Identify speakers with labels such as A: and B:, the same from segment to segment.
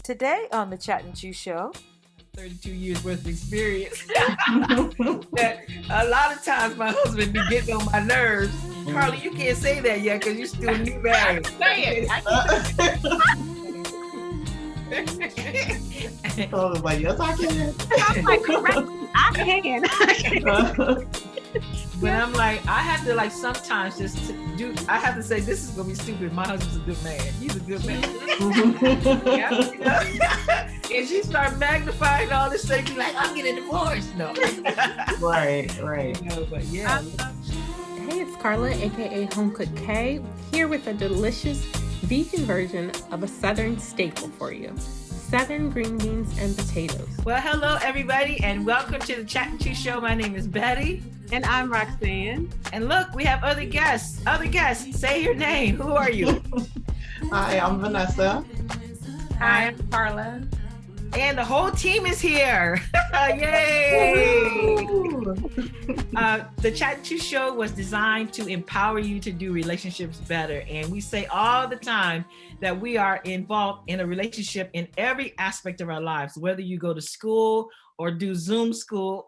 A: Today on the Chat and Chew Show,
B: 32 years worth of experience. That a lot of times my husband be getting on my nerves. Carly, you can't say that yet because you're still new married.
C: Say it.
D: I was like, yes, I can.
C: I'm like, correct. I can.
B: But I'm like, I have to like sometimes just do. I have to say this is gonna be stupid. My husband's a good man. He's a good man. And she start magnifying all this stuff. Be like, I'm getting divorced. No.
D: Right.
B: You know, but yeah.
C: Hey, it's Carla, aka Home Cook K, here with a delicious vegan version of a Southern staple for you. Southern green beans and potatoes.
B: Well, hello everybody, and welcome to the Chat and Chew Show. My name is Betty.
E: And I'm Roxanne.
B: And look, we have other guests. Say your name. Who are you?
D: Hi, I'm Vanessa.
E: Hi, I'm Carla.
B: And the whole team is here. Yay! The Chat and Chew Show was designed to empower you to do relationships better. And we say all the time that we are involved in a relationship in every aspect of our lives, whether you go to school or do Zoom school,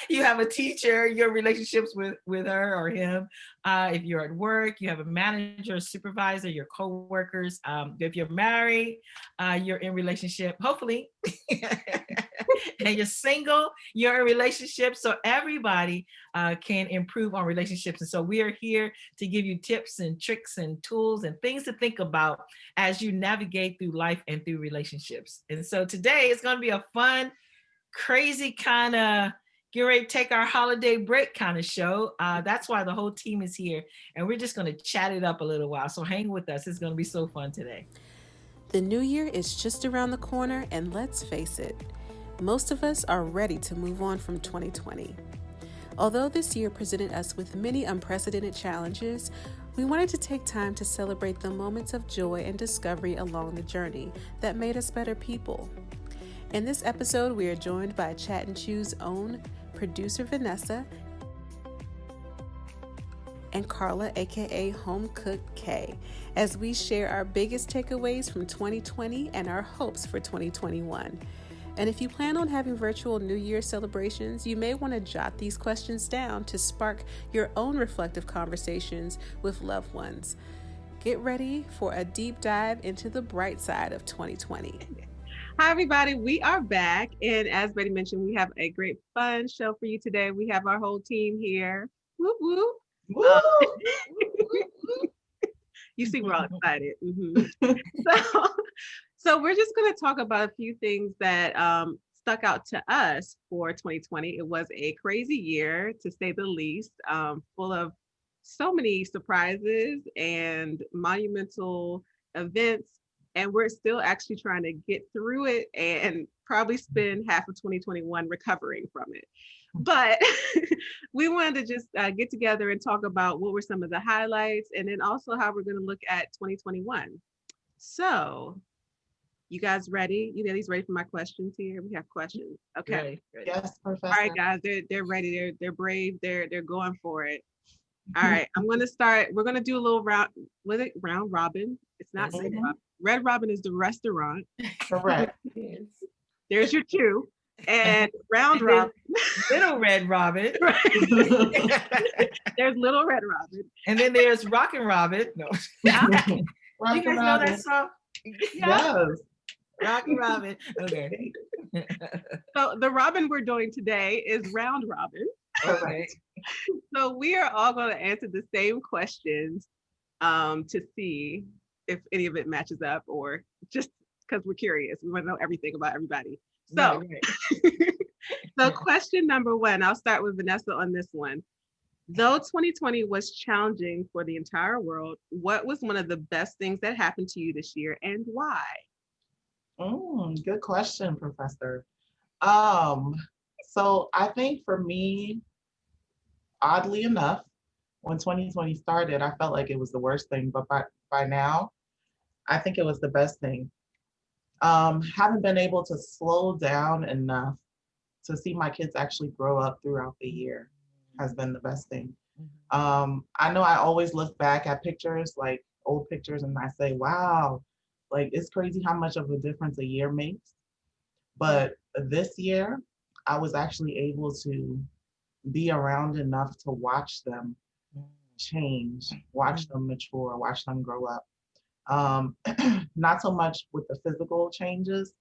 B: you have a teacher, your relationships with her or him. If you're at work, you have a manager, a supervisor, your coworkers. If you're married, you're in relationship, hopefully. And you're single, you're in relationship. So everybody can improve on relationships. And so we are here to give you tips and tricks and tools and things to think about as you navigate through life and through relationships. And so today is going to be a fun, crazy kind of get ready to take our holiday break kind of show. That's why the whole team is here, and we're just going to chat it up a little while. So hang with us. It's going to be so fun today.
F: The new year is just around the corner, and let's face it, most of us are ready to move on from 2020. Although this year presented us with many unprecedented challenges, we wanted to take time to celebrate the moments of joy and discovery along the journey that made us better people. In this episode, we are joined by Chat and Chew's own producer Vanessa and Carla, aka Home Cook K, as we share our biggest takeaways from 2020 and our hopes for 2021. And if you plan on having virtual New Year celebrations, you may want to jot these questions down to spark your own reflective conversations with loved ones. Get ready for a deep dive into the bright side of 2020.
E: Hi, everybody. We are back. And as Betty mentioned, we have a great fun show for you today. We have our whole team here. Whoop, whoop.
D: Woo!
E: You see, we're all excited. Mm-hmm. So we're just going to talk about a few things that stuck out to us for 2020. It was a crazy year, to say the least, full of so many surprises and monumental events. And we're still actually trying to get through it and probably spend half of 2021 recovering from it. But we wanted to just get together and talk about what were some of the highlights and then also how we're going to look at 2021. So, you guys ready? You ladies ready for my questions here? We have questions. Okay.
B: Ready.
D: Yes, Professor.
E: All right, guys, they're ready. They're brave. They're going for it. All right, I'm going to start. We're going to do a little round robin. It's not Red Robin. Red Robin is the restaurant.
D: Correct.
E: There's your two. And round robin.
B: Little Red Robin.
E: There's Little Red Robin.
B: And then there's Rockin' Robin. No. You guys know that song?
D: Yes.
B: Rockin' Robin. Okay.
E: So the robin we're doing today is round robin.
B: Okay.
E: So we are all going to answer the same questions to see if any of it matches up, or just because we're curious. We want to know everything about everybody. So, right. So question number one, I'll start with Vanessa on this one. Though 2020 was challenging for the entire world, what was one of the best things that happened to you this year and why?
D: Good question, Professor. So I think for me, oddly enough, when 2020 started, I felt like it was the worst thing, but by now, I think it was the best thing. Having been able to slow down enough to see my kids actually grow up throughout the year has been the best thing. I know I always look back at pictures, like old pictures, and I say, wow, Like, it's crazy how much of a difference a year makes. But this year, I was actually able to be around enough to watch them change, watch them mature, watch them grow up. Not so much with the physical changes,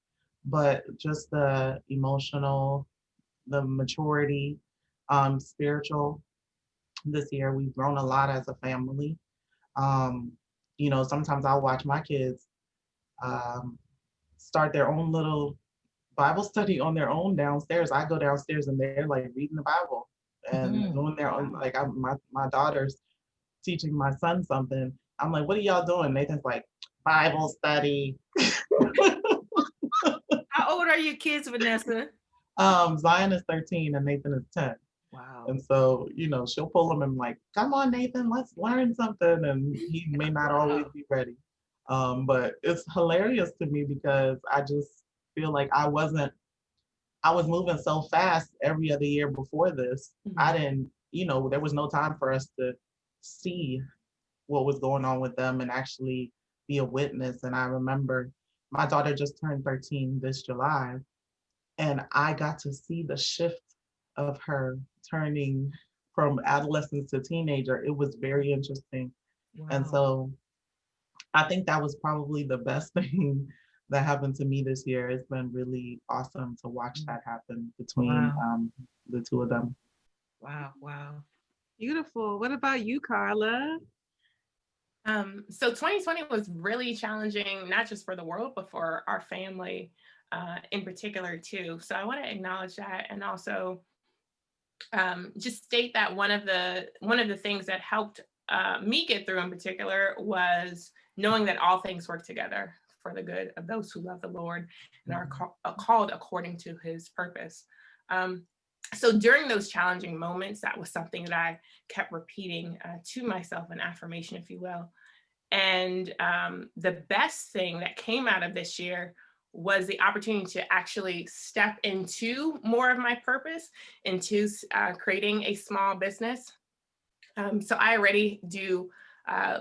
D: but just the emotional, the maturity, spiritual. This year, we've grown a lot as a family. Um, Sometimes I'll watch my kids um, start their own little Bible study on their own downstairs. I go downstairs and they're like reading the Bible and doing their own. Like, my daughter's teaching my son something. I'm like, what are y'all doing? Nathan's like, Bible study.
B: How old are your kids, Vanessa?
D: Zion is 13 and Nathan is 10.
B: Wow.
D: And so, she'll pull him and like, come on, Nathan, let's learn something. And he may not always be ready. But it's hilarious to me because I just feel like I was moving so fast every other year before this. I didn't, there was no time for us to see what was going on with them and actually be a witness. And I remember my daughter just turned 13 this July, and I got to see the shift of her turning from adolescence to teenager. It was very interesting.
B: Wow.
D: And so I think that was probably the best thing that happened to me this year. It's been really awesome to watch that happen between the two of them.
B: Wow.
E: Beautiful. What about you, Carla?
G: So 2020 was really challenging, not just for the world, but for our family in particular too. So I want to acknowledge that, and also just state that one of the things that helped me get through in particular was knowing that all things work together for the good of those who love the Lord and are called according to his purpose. So during those challenging moments, that was something that I kept repeating to myself, an affirmation, if you will. And the best thing that came out of this year was the opportunity to actually step into more of my purpose, into creating a small business. So I already do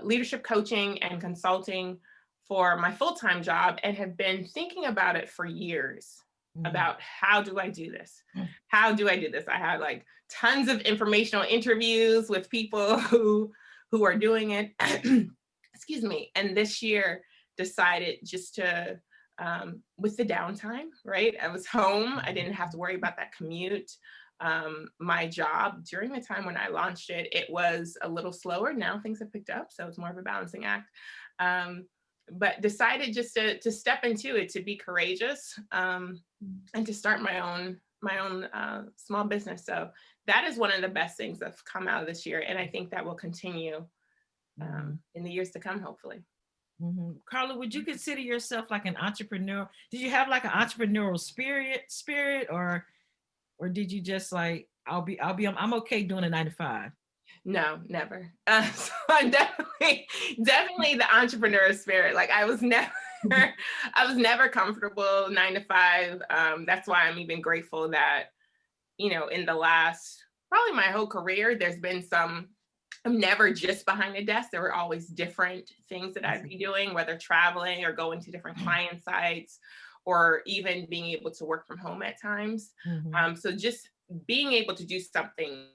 G: leadership coaching and consulting for my full-time job and have been thinking about it for years. About how do I do this? How do I do this? I had like tons of informational interviews with people who are doing it. Excuse me. And this year decided just to, with the downtime, right? I was home. I didn't have to worry about that commute. My job during the time when I launched it, it was a little slower. Now things have picked up, so it's more of a balancing act. But decided just to step into it, to be courageous, and to start my own small business. So that is one of the best things that's come out of this year, and I think that will continue in the years to come, hopefully.
B: Carla, would you consider yourself like an entrepreneur? Did you have like an entrepreneurial spirit, or did you just like I'm okay doing a 9 to 5?
G: No, never. So I'm definitely the entrepreneur spirit. Like I was never comfortable 9 to 5. That's why I'm even grateful that, in the last, probably my whole career, there's been I'm never just behind a desk. There were always different things that I'd be doing, whether traveling or going to different client sites, or even being able to work from home at times. So just being able to do something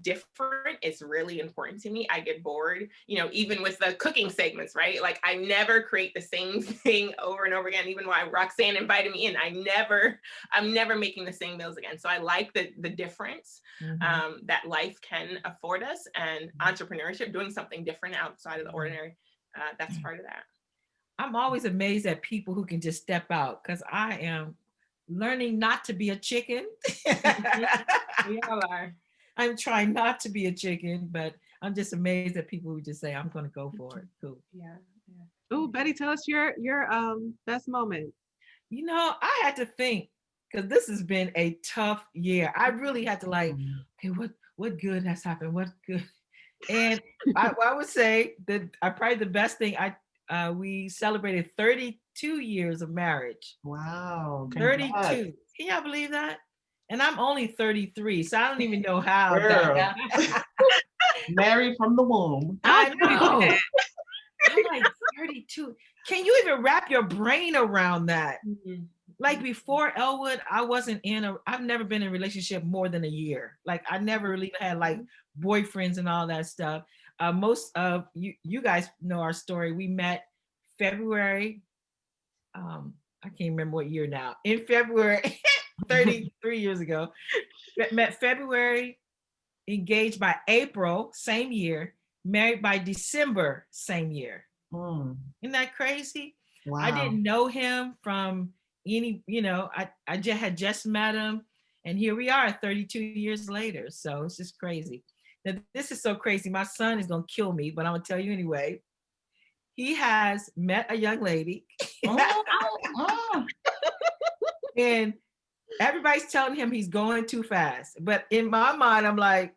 G: different is really important to me. I get bored, even with the cooking segments, right? Like I never create the same thing over and over again. Even why Roxanne invited me in, I'm never making the same meals again. So I like the difference that life can afford us, and entrepreneurship, doing something different outside of the ordinary, that's part of that.
B: I'm always amazed at people who can just step out, because I am learning not to be a chicken.
G: We all are.
B: I'm trying not to be a chicken, but I'm just amazed at people who just say, I'm going to go for it. Cool.
G: Yeah.
E: Oh, Betty, tell us your best moment.
B: I had to think, because this has been a tough year. I really had to okay, what good has happened? What good? And I would say that probably the best thing, we celebrated 32 years of marriage.
D: Wow.
B: 32. Can y'all believe that? And I'm only 33, so I don't even know how that happened.
D: Married from the womb.
B: I know. I'm like 32. can you even wrap your brain around that?
G: Mhm.
B: Like before Elwood, I've never been in a relationship more than a year. Like I never really had like boyfriends and all that stuff. Most of you guys know our story. We met February. I can't remember what year now. In February, 33 years ago. Met February, engaged by April, same year, married by December, same year.
D: Mm,
B: Isn't that crazy? I
D: wow.
B: didn't know him from any, I just met him, and here we are 32 years later. So it's just crazy. Now, this is so crazy. My son is going to kill me, but I'm going to tell you anyway. He has met a young lady,
D: Oh, oh,
B: and everybody's telling him he's going too fast. But in my mind, I'm like,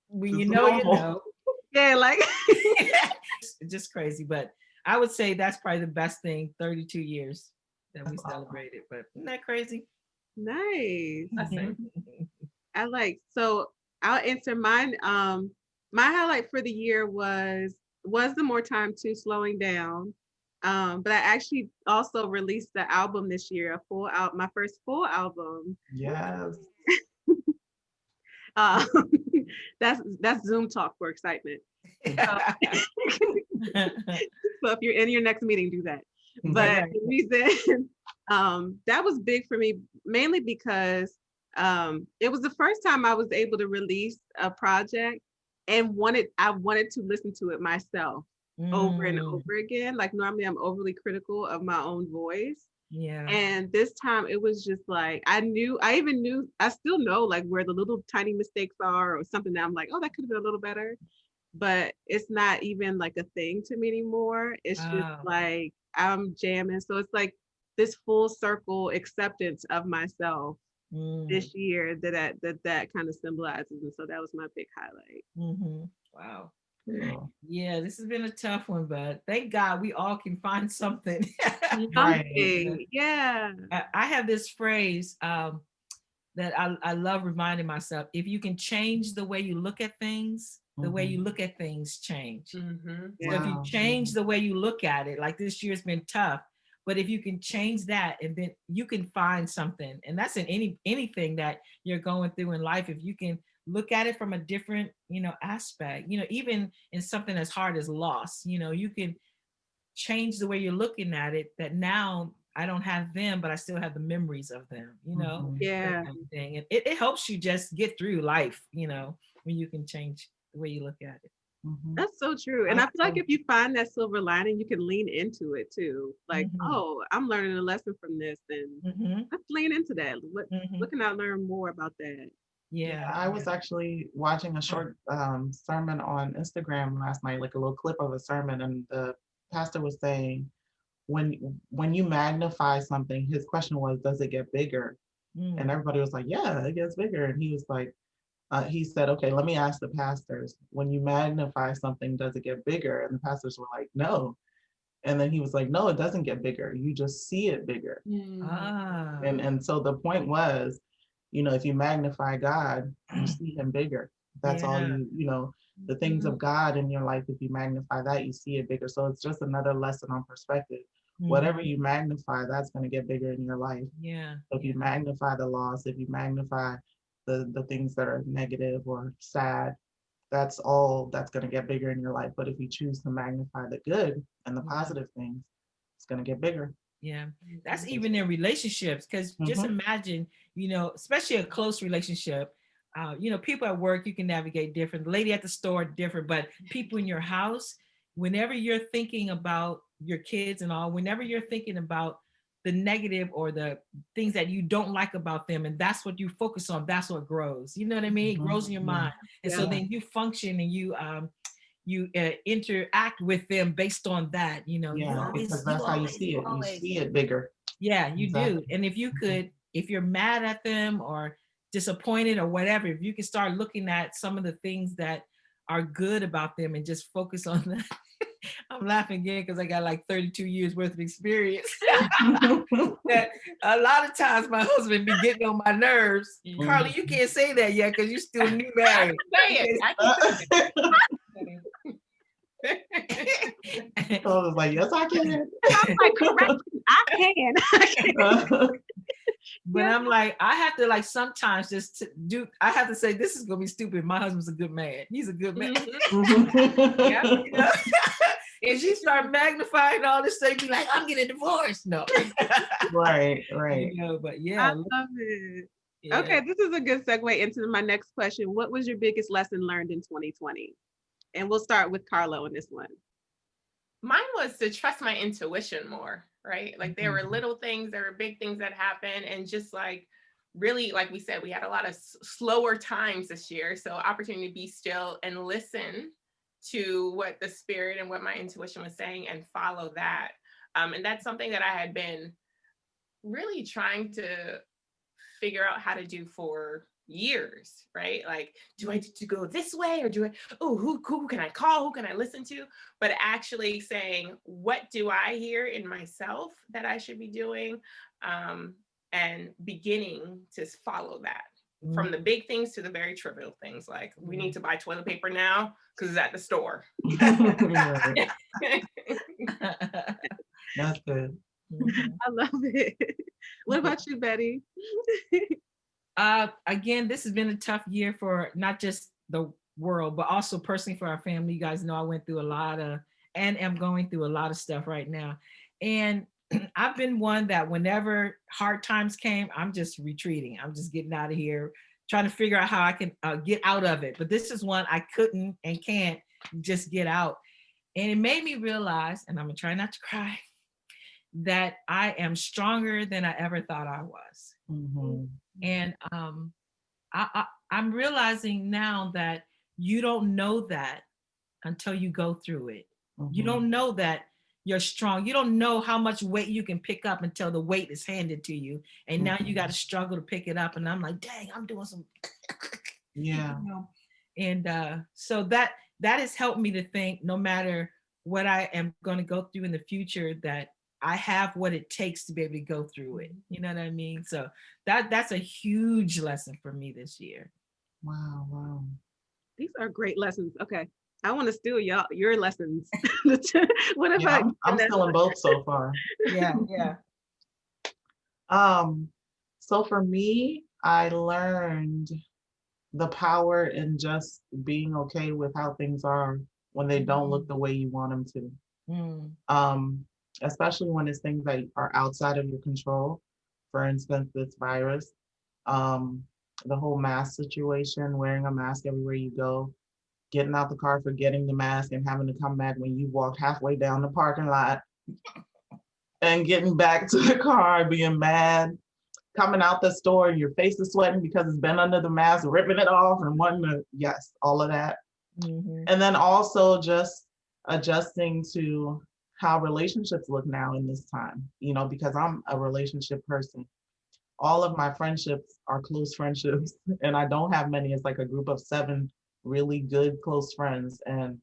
B: when you
D: it's
B: know, you
D: normal.
B: know.
E: Yeah, like
B: It's just crazy. But I would say that's probably the best thing, 32 years that we
D: That's awesome.
B: celebrated. But isn't that crazy?
E: nice.
G: Awesome.
E: I like so I'll answer mine. My highlight for the year was the More Time to Slowing Down. But I actually also released the album this year, a full out my first full album.
D: Yes.
E: Um, that's Zoom talk for excitement. So if you're in your next meeting, do that. But
B: Right.
E: the reason that was big for me, mainly because it was the first time I was able to release a project and I wanted to listen to it myself over and
B: Mm,
E: over again. Like normally I'm overly critical of my own voice.
B: yeah.
E: And this time it was just like I still know like where the little tiny mistakes are or something that I'm like, oh, that could have been a little better. But it's not even like a thing to me anymore. It's just
B: Wow.
E: like I'm jamming. So it's like this full circle acceptance of myself
B: Mm,
E: this year that kind of symbolizes. And so that was my big highlight.
B: mhm. Wow.
D: Cool.
B: Yeah, this has been a tough one, but thank God we all can find something.
D: Right.
E: Something. Yeah.
B: I have this phrase that I love reminding myself. If you can change the way you look at things, the way you look at things change.
G: Mhm.
B: So if you
D: Wow.
B: change the way you look at it, like this year's been tough, but if you can change that, and then you can find something, and that's in anything that you're going through in life. If you can look at it from a different, aspect, even in something as hard as loss, you can change the way you're looking at it. That now I don't have them, but I still have the memories of them.
D: Mhm.
B: That
E: Yeah.
B: kind of thing, and it helps you just get through life. When you can change the way you look at it.
D: Mhm.
E: That's so true. And I feel like
B: So-
E: if you find that silver lining, you can lean into it too. Like,
B: Mhm.
E: oh, I'm learning a lesson from this, and
B: Mhm.
E: let's lean into that.
B: Mhm.
E: What can I learn more about that?
B: Yeah,
D: I was actually watching a short sermon on Instagram last night, like a little clip of a sermon, and the pastor was saying, when you magnify something, his question was, does it get bigger?
B: Mm.
D: And everybody was like, yeah, it gets bigger. And he was like, he said, okay, let me ask the pastors, when you magnify something, does it get bigger? And the pastors were like, no. And then he was like, no, it doesn't get bigger. You just see it bigger.
B: Ah.
D: And so the point was, if you magnify God, you see him bigger. That's all
B: Yeah.
D: the things of God in your life, if you magnify that, you see it bigger. So it's just another lesson on perspective. Whatever
B: Mhm.
D: you magnify, that's going to get bigger in your life.
B: Yeah.
D: So if you magnify the loss, if you magnify the things that are negative or sad, that's all that's going to get bigger in your life. But if you choose to magnify the good and the
B: Yeah.
D: positive things, it's going to get bigger.
B: Yeah. That's even in relationships, because just imagine, especially a close relationship. People at work, you can navigate different. The lady at the store, different, but people in your house, whenever you're thinking about your kids and all, whenever you're thinking about the negative or the things that you don't like about them, and that's what you focus on, that's what grows. You know what I mean? It grows in your
D: Yeah.
B: mind. And so
E: Yeah.
B: then you function and you interact with them based on that.
D: Yeah, because that's how you see it. You see it bigger.
B: Yeah, you do.
D: Exactly.
B: And if you're mad at them or disappointed or whatever, if you can start looking at some of the things that are good about them and just focus on that. I'm laughing again because I got like 32 years worth of experience. That a lot of times my husband be getting on my nerves. Carly, you can't say that yet because you're still new married.
G: Say it. I can say it.
D: I was like, yes, I can.
E: I'm like, correct. I can. I can.
B: But
E: Yeah.
B: I'm like, I have to like sometimes just do. I have to say this is gonna be stupid. My husband's a good man. He's a good man.
G: Yeah.
B: You know? And she start magnifying all this stuff, be like, I'm getting divorced. No.
D: Right.
B: You know, but
E: I
B: yeah,
E: love it.
B: yeah.
E: Okay, this is a good segue into my next question. What was your biggest lesson learned in 2020? And we'll start with Carla on this one.
G: Mine was to trust my intuition more, right? Like there were little things, there were big things that happened, and just like really, like we said, we had a lot of slower times this year. So opportunity to be still and listen to what the spirit and what my intuition was saying and follow that. And that's something that I had been really trying to figure out how to do for years, right? Like, do I to go this way or do I, oh, who can I call? Who can I listen to? But actually saying, what do I hear in myself that I should be doing? And beginning to follow that. From the big things to the very trivial things, like we need to buy toilet paper now because it's at the store.
D: That's good.
E: I love it. What about you, Betty?
B: Again, this has been a tough year for not just the world, but also personally for our family. You guys know I went through a lot of, and am going through a lot of stuff right now. And I've been one that whenever hard times came, I'm just retreating. I'm just getting out of here, trying to figure out how I can get out of it. But this is one I couldn't and can't just get out. And it made me realize, and I'm gonna try not to cry, that I am stronger than I ever thought I was. And I'm realizing now that you don't know that until you go through it. You don't know that you're strong. You don't know how much weight you can pick up until the weight is handed to you. And now you got to struggle to pick it up. And I'm like, dang, I'm doing some.
D: Yeah.
B: You know? And so that has helped me to think no matter what I am going to go through in the future, that I have what it takes to be able to go through it. You know what I mean? So that's a huge lesson for me this year.
D: Wow.
E: These are great lessons. Okay. I want to steal your lessons. What about you,
D: I'm still in both so far.
B: Yeah.
D: So for me, I learned the power in just being okay with how things are when they don't look the way you want them to. Especially when it's things that are outside of your control. For instance, this virus, the whole mask situation, wearing a mask everywhere you go, getting out the car, forgetting the mask and having to come back when you walked halfway down the parking lot and getting back to the car, being mad, coming out the store and your face is sweating because it's been under the mask, ripping it off and wanting to, yes, all of that. And then also just adjusting to how relationships look now in this time, because I'm a relationship person. All of my friendships are close friendships and I don't have many. It's like a group of 7 really good close friends and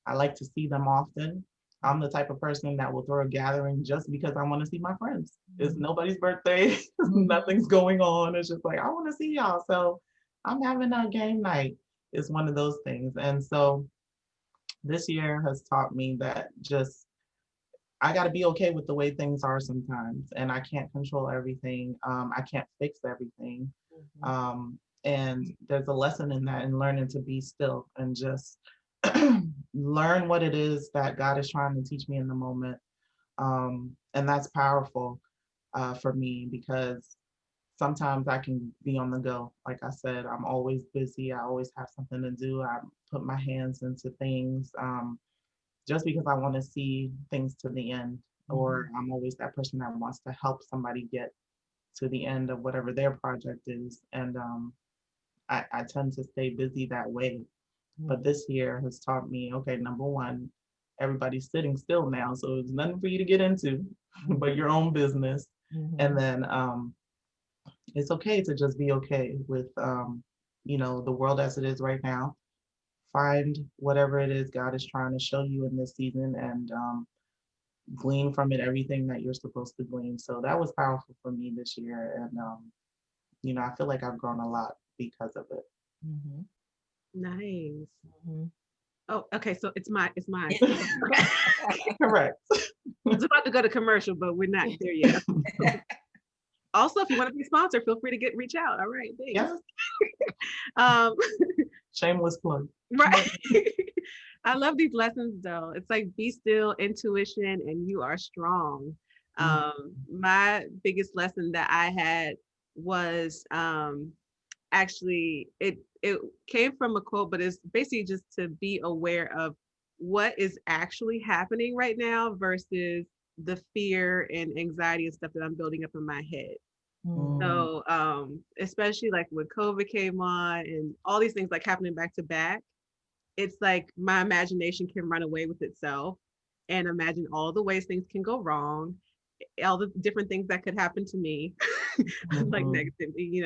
D: I like to see them often. I'm the type of person that will throw a gathering just because I want to see my friends. It's nobody's birthday, nothing's going on. It's just like, I want to see y'all. So I'm having a game night. It's one of those things. And so this year has taught me that just I got to be okay with the way things are sometimes, and I can't control everything. I can't fix everything. And there's a lesson in that, in learning to be still and just learn what it is that God is trying to teach me in the moment. And that's powerful for me because sometimes I can be on the go. Like I said, I'm always busy. I always have something to do. I put my hands into things. Just because I want to see things to the end, or I'm always that person that wants to help somebody get to the end of whatever their project is. And I tend to stay busy that way. But this year has taught me, okay, number one, everybody's sitting still now. So there's nothing for you to get into but your own business. And then it's okay to just be okay with, the world as it is right now. Find whatever it is God is trying to show you in this season and glean from it everything that you're supposed to glean. So that was powerful for me this year. And, I feel like I've grown a lot because of it.
E: Nice. Oh, okay. So it's mine.
D: Correct.
E: It's about to go to commercial, but we're not there yet. Also, if you want to be sponsored, feel free to reach out. All right, thanks.
D: Yes.
E: Um,
D: Shameless plug.
E: right. I love these lessons though. It's like be still, intuition, and you are strong. My biggest lesson that I had was actually it came from a quote, but it's basically just to be aware of what is actually happening right now versus the fear and anxiety and stuff that I'm building up in my head. So especially like when COVID came on and all these things like happening back to back, it's like my imagination can run away with itself and imagine all the ways things can go wrong, all the different things that could happen to me, like negatively,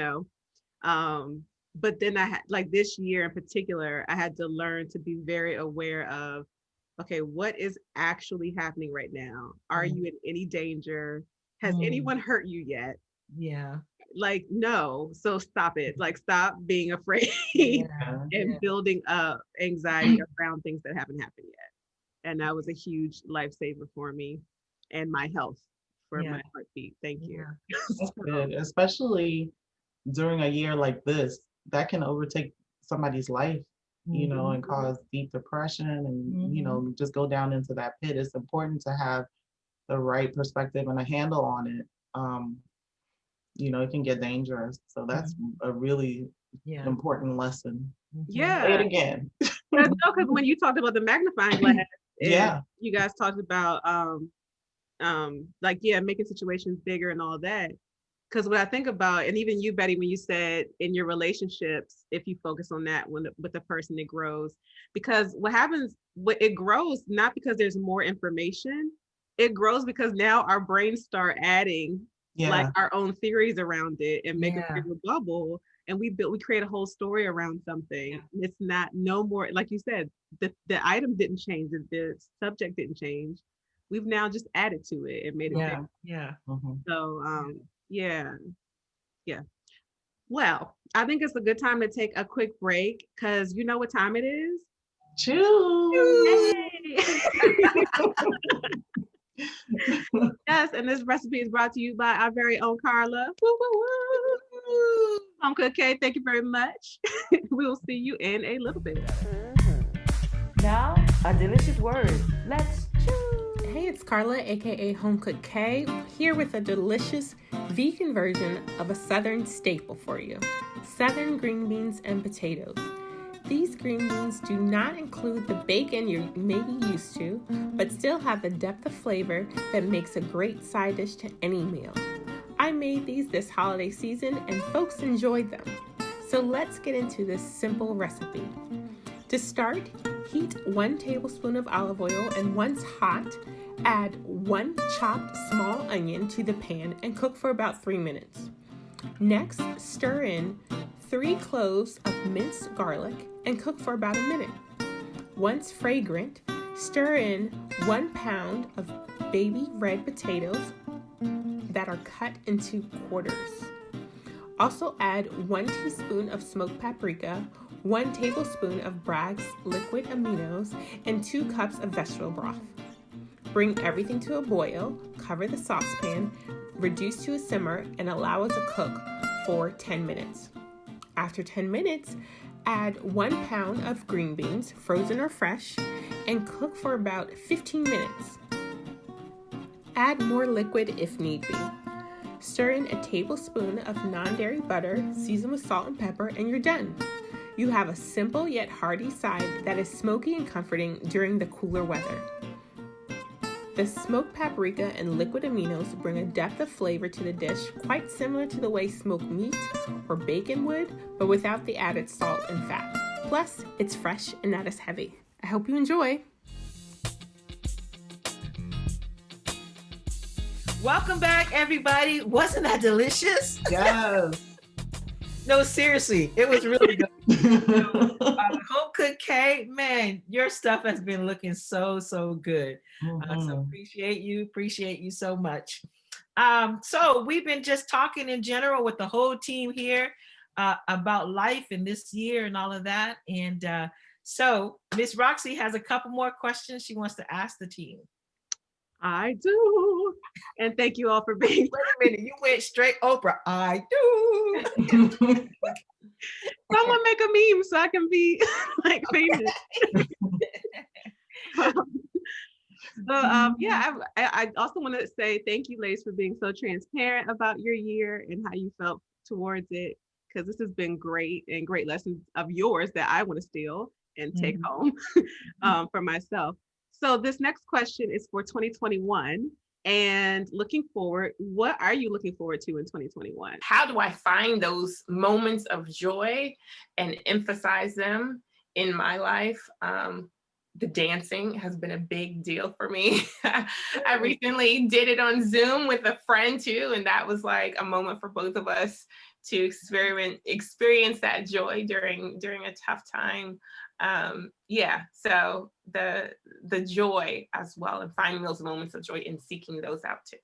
E: but then I had like this year in particular, I had to learn to be very aware of, okay, what is actually happening right now? Are you in any danger? Has anyone hurt you yet?
B: Yeah.
E: Like, no. So stop it. Like, stop being afraid and building up anxiety around things that haven't happened yet. And that was a huge lifesaver for me and my health for my heartbeat. Thank you.
D: That's good. Especially during a year like this, that can overtake somebody's life, and cause deep depression and, just go down into that pit. It's important to have the right perspective and a handle on it. It can get dangerous. So that's a really important lesson.
E: Yeah.
D: Say it again.
E: Because when you talked about the magnifying glass, you guys talked about making situations bigger and all that. Because what I think about, and even you, Betty, when you said in your relationships, if you focus on that with the person, it grows. Because what happens, it grows not because there's more information. It grows because now our brains start adding like our own theories around it and make a bigger bubble. And we create a whole story around something. It's not no more, like you said, the item didn't change, the subject didn't change. We've now just added to it and made it bigger.
B: Yeah.
E: So yeah. Well, I think it's a good time to take a quick break because you know what time it is?
D: Choose.
E: Yes, and this recipe is brought to you by our very own Carla. Woo, woo, woo. Home Cook K, thank you very much. We will see you in a little bit.
A: Now, a delicious word. Let's choose.
C: Hey, it's Carla, aka Home Cook K, here with a delicious vegan version of a Southern staple for you: 7 green beans and potatoes. These green beans do not include the bacon you may be used to, but still have the depth of flavor that makes a great side dish to any meal. I made these this holiday season and folks enjoyed them. So let's get into this simple recipe. To start, heat 1 tablespoon of olive oil, and once hot, add 1 chopped small onion to the pan and cook for about 3 minutes. Next, stir in 3 cloves of minced garlic and cook for about a minute. Once fragrant, stir in 1 pound of baby red potatoes that are cut into quarters. Also add 1 teaspoon of smoked paprika, 1 tablespoon of Bragg's liquid aminos, and 2 cups of vegetable broth. Bring everything to a boil, cover the saucepan, reduce to a simmer, and allow it to cook for 10 minutes. After 10 minutes, add 1 pound of green beans, frozen or fresh, and cook for about 15 minutes. Add more liquid if need be. Stir in a tablespoon of non-dairy butter, season with salt and pepper, and you're done. You have a simple yet hearty side that is smoky and comforting during the cooler weather. The smoked paprika and liquid aminos bring a depth of flavor to the dish quite similar to the way smoked meat or bacon would, but without the added salt and fat. Plus, it's fresh and not as heavy. I hope you enjoy.
B: Welcome back, everybody. Wasn't that delicious?
D: Yes.
B: No, seriously, it was really good. Home Cook K, man, your stuff has been looking so good. So appreciate you so much. So we've been just talking in general with the whole team here about life in this year and all of that. And So Miss Roxy has a couple more questions she wants to ask the team.
E: I do. And thank you all for being.
B: Wait a minute, you went straight Oprah. I do.
E: Someone make a meme so I can be like famous. Yeah, I also want to say thank you, ladies, for being so transparent about your year and how you felt towards it, because this has been great and great lessons of yours that I want to steal and take home for myself. So this next question is for 2021. And looking forward, what are you looking forward to in 2021?
G: How do I find those moments of joy and emphasize them in my life? The dancing has been a big deal for me. I recently did it on Zoom with a friend too, and that was like a moment for both of us to experience that joy during a tough time. Yeah, so the joy as well, and finding those moments of joy and seeking those out too.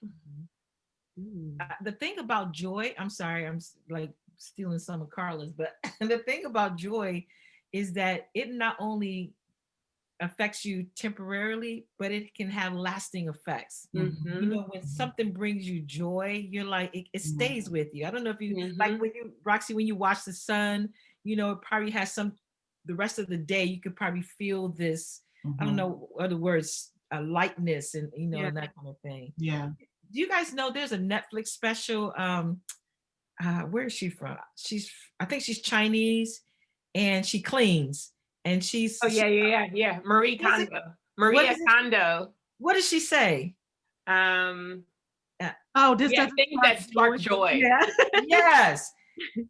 B: The thing about joy, I'm sorry, I'm like stealing some of Carla's, but the thing about joy is that it not only affects you temporarily, but it can have lasting effects. You know, when something brings you joy, you're like, it stays with you. I don't know if you like when you, Roxy, when you watch the sun, you know, it probably has the rest of the day, you could probably feel this, I don't know other words, lightness and, you know, and that kind of thing.
D: Yeah.
B: Do you guys know there's a Netflix special? Where is she from? I think she's Chinese, and she cleans. And she's
G: yeah. Marie Kondo. Maria Kondo.
B: What does she say?
E: Things that
G: spark joy.
E: Yeah.
B: Yes.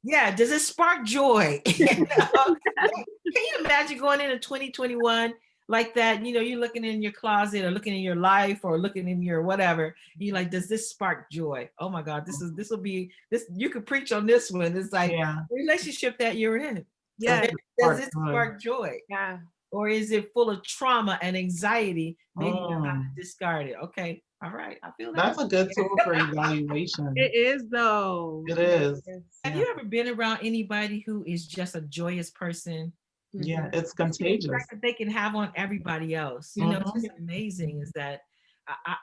B: Yeah. Does it spark joy? You know? Can you imagine going into 2021 like that? You know, you're looking in your closet or looking in your life or looking in your whatever. You're like, does this spark joy? Oh my God, this will be this. You could preach on this one. It's like the relationship that you're in.
E: Yeah.
B: Does it spark joy?
G: Yeah.
B: Or is it full of trauma and anxiety? Maybe you have to discard it. Okay. All right. I feel that.
D: That's a good tool for evaluation.
E: It is though.
D: It is.
B: Have you ever been around anybody who is just a joyous person?
D: Yeah, it's contagious.
B: The effect that they can have on everybody else. You know, it's just amazing is that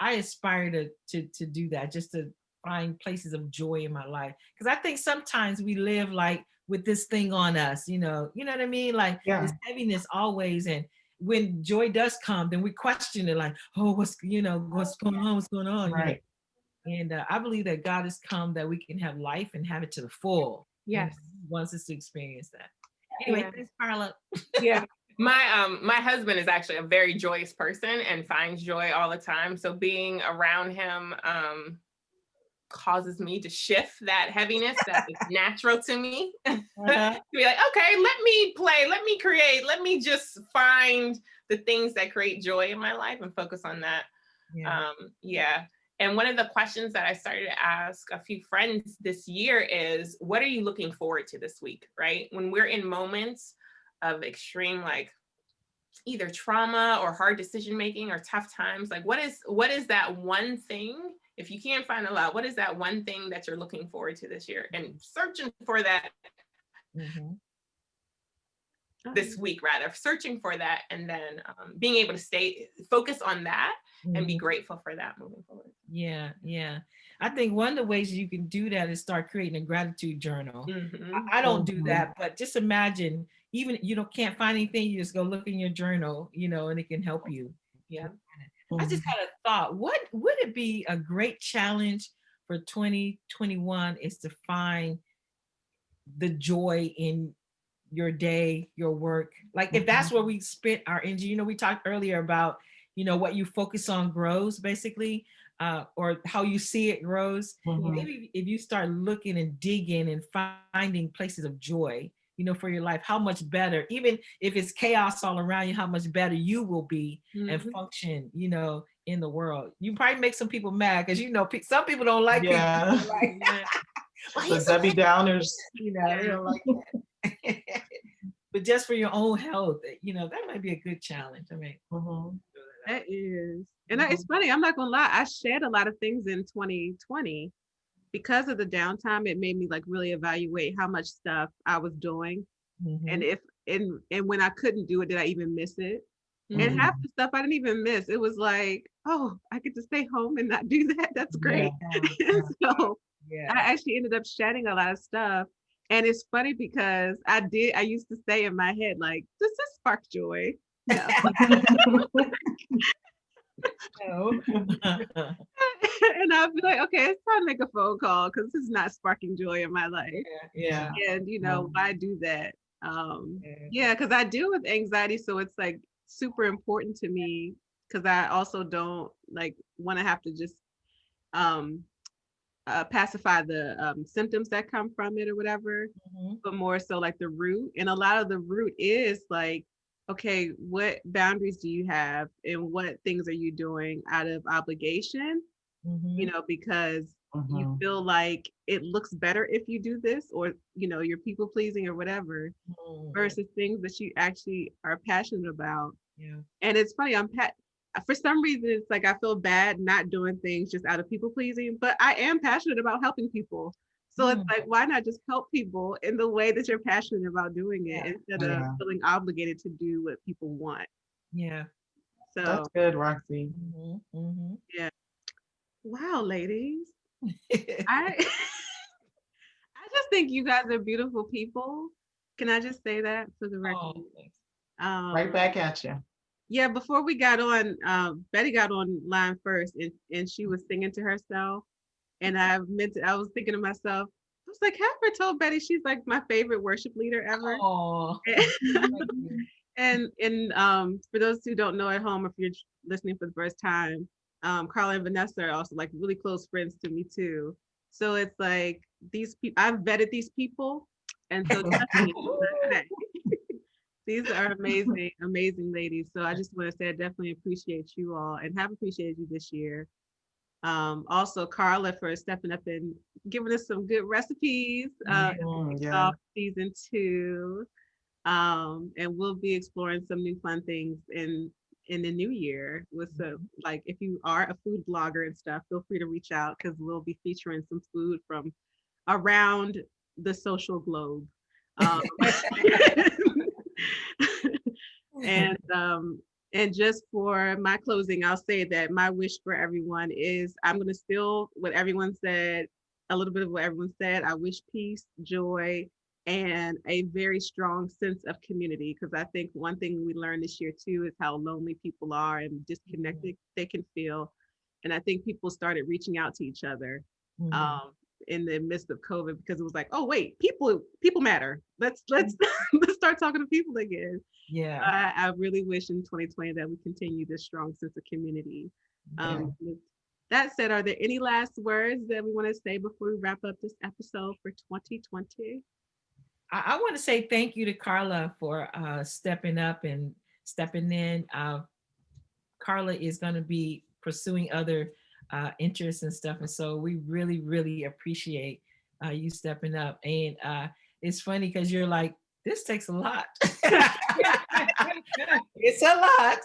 B: I aspire to do that, just to find places of joy in my life. Because I think sometimes we live like with this thing on us, you know what I mean? Like this heaviness always. And when joy does come, then we question it like, oh, what's going on?
D: Right.
B: You know? And I believe that God has come that we can have life and have it to the full.
G: Yes.
B: He wants us to experience that. Anyway, thanks, Carla.
G: Yeah. My husband is actually a very joyous person and finds joy all the time. So being around him causes me to shift that heaviness that is natural to me. To be like, okay, let me play, let me create, let me just find the things that create joy in my life and focus on that. And one of the questions that I started to ask a few friends this year is, what are you looking forward to this week, right? When we're in moments of extreme, like either trauma or hard decision-making or tough times, like what is that one thing, if you can't find a lot, what is that one thing that you're looking forward to this year? And searching for that this week, rather, searching for that, and then being able to focus on that and be grateful for that moving forward.
B: Yeah. I think one of the ways you can do that is start creating a gratitude journal. I don't do that, but just imagine, even can't find anything, you just go look in your journal, and it can help you. Yeah. I just had a thought. What would it be a great challenge for 2021 is to find the joy in your day, your work. Like if that's where we spent our energy, we talked earlier about, what you focus on grows basically, or how you see it grows. Maybe if you start looking and digging and finding places of joy, for your life, how much better, even if it's chaos all around you, how much better you will be and function, in the world. You probably make some people mad because, some people don't like people. Like,
D: the Debbie Downers.
B: They don't like that. But just for your own health, that might be a good challenge. I mean,
E: that is. And it's funny, I'm not gonna lie, I shed a lot of things in 2020 because of the downtime. It made me like really evaluate how much stuff I was doing. And if and when I couldn't do it, did I even miss it?
B: Mm-hmm.
E: And half the stuff I didn't even miss. It was like, oh, I get to stay home and not do that. That's great. And so
B: Yeah.
E: I actually ended up shedding a lot of stuff. And it's funny because I used to say in my head, like, does this spark joy? No.
B: No.
E: And I'll be like, okay, it's time to make a phone call because this is not sparking joy in my life.
B: Yeah.
E: And why do that? Yeah, because I deal with anxiety, so it's like super important to me because I also don't like want to have to just pacify the symptoms that come from it or whatever, but more so like the root. And a lot of the root is like, okay, what boundaries do you have and what things are you doing out of obligation? Because you feel like it looks better if you do this, or you're people pleasing or whatever, versus things that you actually are passionate about. And it's funny, for some reason it's like I feel bad not doing things just out of people pleasing, but I am passionate about helping people. So it's like, why not just help people in the way that you're passionate about doing it instead of feeling obligated to do what people want.
B: Yeah.
E: So
D: that's good, Roxy.
E: Yeah. Wow, ladies. I just think you guys are beautiful people. Can I just say that for the record?
D: Right back at you.
E: Yeah, before we got on, Betty got online first and she was singing to herself. And I was thinking to myself, I was like, Heifer told Betty she's like my favorite worship leader ever.
B: Oh.
E: And for those who don't know at home, if you're listening for the first time, Carla and Vanessa are also like really close friends to me too. So it's like these people, I've vetted these people, and so these are amazing, amazing ladies. So I just want to say I definitely appreciate you all and have appreciated you this year. Also Carla for stepping up and giving us some good recipes season 2. And we'll be exploring some new fun things in the new year with like if you are a food blogger and stuff, feel free to reach out because we'll be featuring some food from around the social globe. And just for my closing, I'll say that my wish for everyone is I'm going to steal what everyone said, a little bit of what everyone said. I wish peace, joy, and a very strong sense of community, because I think one thing we learned this year too is how lonely people are and disconnected they can feel. And I think people started reaching out to each other in the midst of COVID, because it was like, oh wait, people matter. Let's let's start talking to people again.
B: Yeah.
E: I really wish in 2020 that we continue this strong sense of community. That said, are there any last words that we want to say before we wrap up this episode for 2020?
B: I want to say thank you to Carla for stepping up and stepping in. Carla is going to be pursuing other interests and stuff. And so we really, really appreciate you stepping up. And it's funny because you're like, this takes a lot. It's a lot.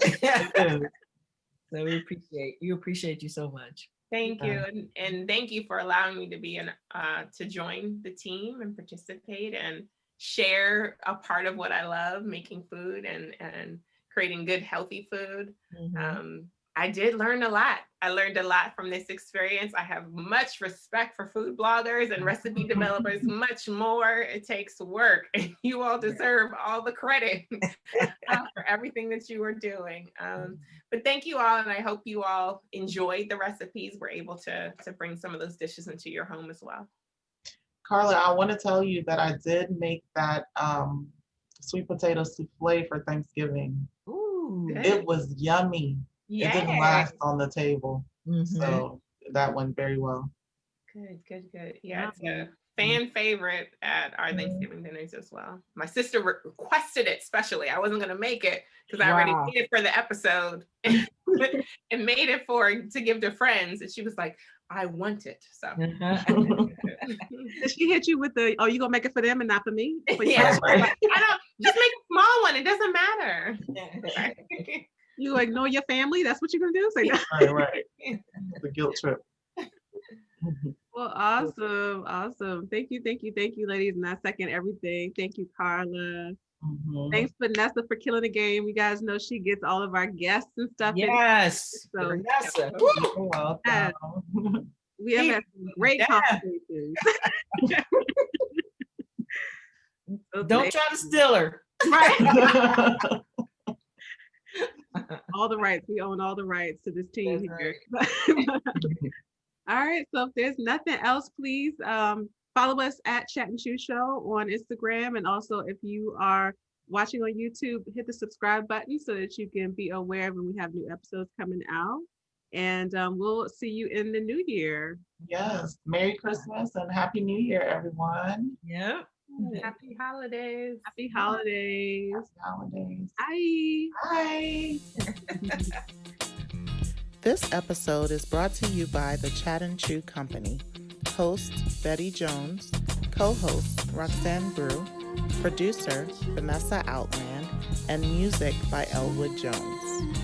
B: So we appreciate you so much.
G: Thank you. And thank you for allowing me to be to join the team and participate and share a part of what I love, making food and creating good, healthy food. I did learn a lot. I learned a lot from this experience. I have much respect for food bloggers and recipe developers, much more. It takes work, and you all deserve all the credit for everything that you are doing. But thank you all, and I hope you all enjoyed the recipes. We're able to bring some of those dishes into your home as well.
D: Carla, I want to tell you that I did make that sweet potato souffle for Thanksgiving.
B: Ooh,
D: it was yummy.
G: Yay.
D: It didn't last on the table. So that went very well.
G: Good. Yeah, it's a fan favorite at our Thanksgiving dinners as well. My sister requested it specially. I wasn't going to make it because I already made it for the episode and made it to give to friends. And she was like, I want it. So
E: did she hit you with the, oh, you gonna make it for them and not for me?
G: Yeah, I don't, just make a small one. It doesn't matter.
E: You ignore your family? That's what you're gonna do? Say no.
D: Right. The guilt trip.
E: Well, awesome. Thank you, ladies. And I second everything. Thank you, Carla.
D: Mhm.
E: Thanks, Vanessa, for killing the game. You guys know she gets all of our guests and stuff.
B: Yes,
E: So,
B: Vanessa.
E: yeah.
B: Woo!
D: You're welcome.
E: Yes. We have had some great
B: Yeah.
E: conversations. So
B: Don't try to steal her.
E: right. All the rights. We own all the rights to this team
B: That's
E: here. All right. So if there's nothing else, please follow us at Chat and Chew Show on Instagram. And also, if you are watching on YouTube, hit the subscribe button so that you can be aware when we have new episodes coming out. And we'll see you in the new year.
D: Yes. Merry Christmas and Happy New Year, everyone.
B: Yeah.
G: Happy holidays.
E: Happy holidays.
D: Happy holidays.
E: Bye.
D: Bye.
H: This episode is brought to you by the Chat and Chew Company. Host Betty Jones, co-host Roxanne Brew, producer Vanessa Outland, and music by Elwood Jones.